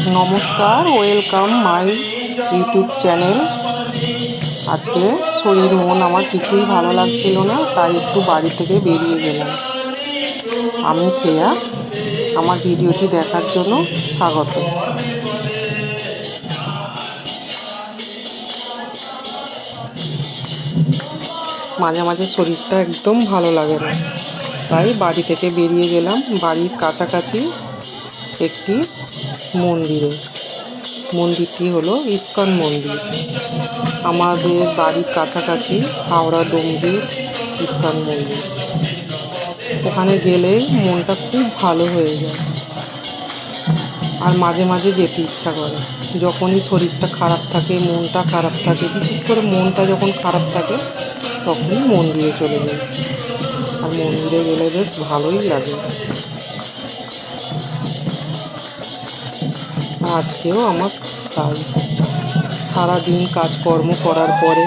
নমস্কার, welcome my YouTube channel. আজকে শরীর মন আমার কিছুই ভালো লাগছিল না, তাই একটু বাড়ি থেকে বেরিয়ে গেলাম। আমি খেয়া, আমার ভিডিওটি দেখার জন্য স্বাগত। মাঝে মাঝে শরীরটা একদম ভালো লাগে না, তাই বাড়ি থেকে বেরিয়ে গেলাম বাড়ির কাছাকাছি একটি মন্দিরটি হলো ইস্কন মন্দির। আমাদের বাড়ির কাছাকাছি হাওড়া ডুমরি ইস্কন মন্দির। ওখানে গেলে মনটা খুব ভালো হয়ে যায়, আর মাঝে মাঝে যেতে ইচ্ছা করে। যখনই শরীরটা খারাপ থাকে, মনটা খারাপ থাকে, বিশেষ করে মনটা যখন খারাপ থাকে তখনই মন্দিরে চলে যাই। আর মন্দিরে গেলে বেশ ভালোই লাগে। আজকেও আমার তাই। সারাদিন কাজকর্ম করার পরে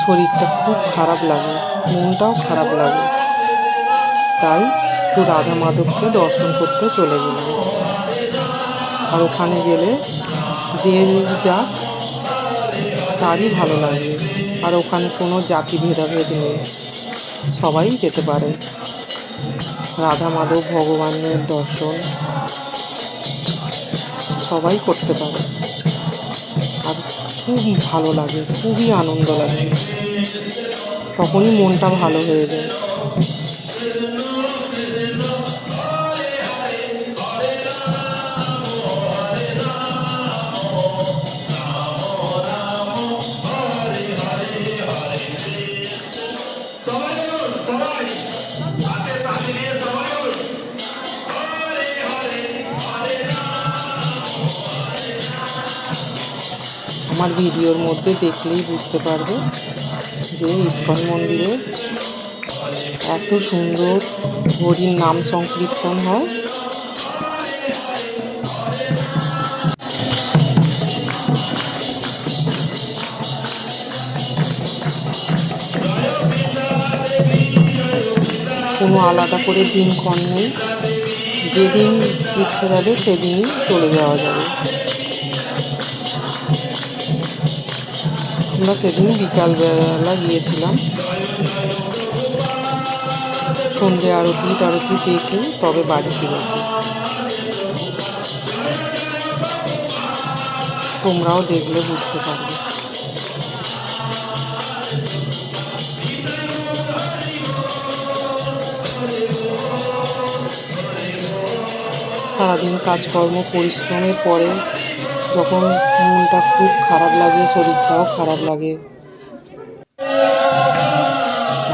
শরীরটা খুব খারাপ লাগে, মনটাও খারাপ লাগে, তাই একটু রাধা মাধবকে দর্শন করতে চলে গেলাম। আর ওখানে গেলে যে যা তারই ভালো লাগে। আর ওখানে কোনো জাতি ভেদাভেদ নেই, সবাই যেতে পারে। রাধা মাধব ভগবানের দর্শন সবাই করতে পারে, আর খুব ভালো লাগে, খুবই আনন্দ লাগে। তখনই মনটা ভালো হয়ে যায়। আমার ভিডিওর মধ্যে দেখলেই বুঝতে পারবে যে ইস্কন মন্দিরে এত সুন্দর হরির নাম সংকীর্তন হয়। কোনো আলাদা করে দিনক্ষণ নেই, যেদিন ইচ্ছে যাবে সেদিনই চলে যাওয়া যাবে। আমরা সেদিন বিকালবেলা গিয়েছিলাম, সন্ধে আরতি দেখে তবে বাড়ি ফিরেছি। তোমরাও দেখলে বুঝতে পারবে। সারাদিন কাজকর্ম পরিশ্রমের পরে যখন মনটা খুব খারাপ লাগে, শরীরটাও খারাপ লাগে,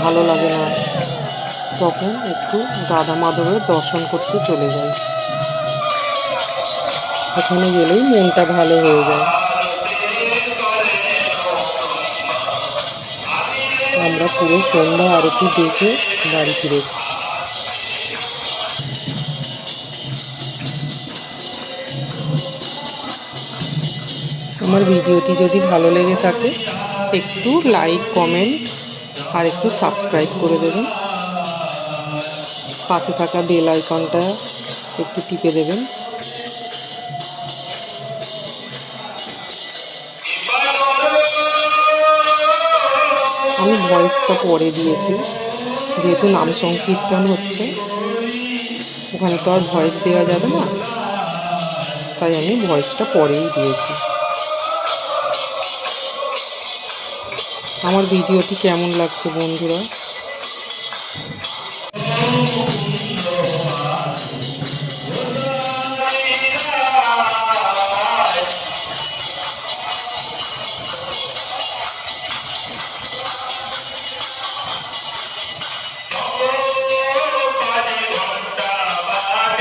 ভালো লাগে না, তখন একটু রাধা মাধবের দর্শন করতে চলে যাই। ওখানে গেলেই মনটা ভালো হয়ে যায়। আমরা পুরো সন্ধ্যা আরতি দেখে বাড়ি ফিরেছি। আমার ভিডিওটি যদি ভালো লেগে থাকে একটু লাইক, কমেন্ট আর একটু সাবস্ক্রাইব করে দেবেন। পাশে থাকা বেল আইকনটা একটু টিপে দেবেন। আমি ভয়েসটা পরে দিয়েছি, যেহেতু নাম সংকীর্তন হচ্ছে, ওখানে তো আর ভয়েস দেওয়া যাবে না, তাই আমি ভয়েসটা পরেই দিয়েছি। আমার ভিডিওটি কেমন লাগছে বন্ধুরা?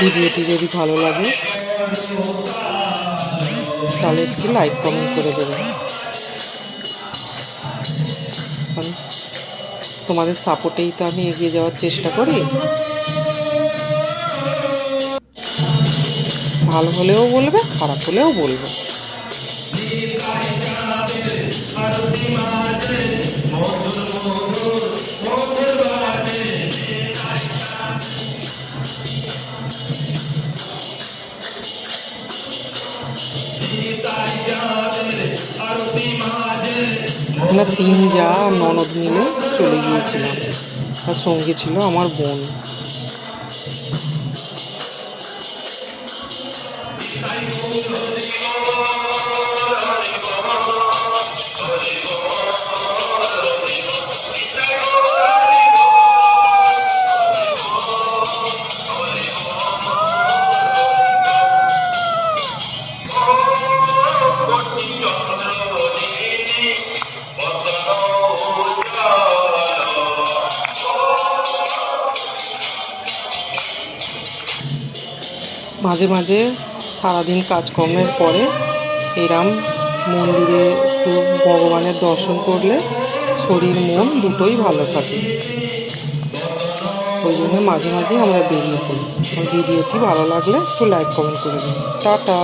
ভিডিওটি যদি ভালো লাগে তাহলে একটু লাইক, কমেন্ট করে দেবেন। তোমাদের সাপোর্টেই তো আমি এগিয়ে যাওয়ার চেষ্টা করি। ভালো হলেও বলবে, খারাপ হলেও বলবে। আমরা 3 যা আর ননদ মিলে চলে গিয়েছিলাম, আর সঙ্গে ছিল আমার বোন। মাঝে মাঝে সারাদিন কাজকর্মের পরে এরম মন্দিরে একটু ভগবানের দর্শন করলে শরীর মন দুটোই ভালো থাকে। ওই জন্য মাঝে মাঝে আমরা বেরিয়ে পড়ি। আমার ভিডিওটি ভালো লাগলে একটু লাইক কমেন্ট করে দিন। টাটা।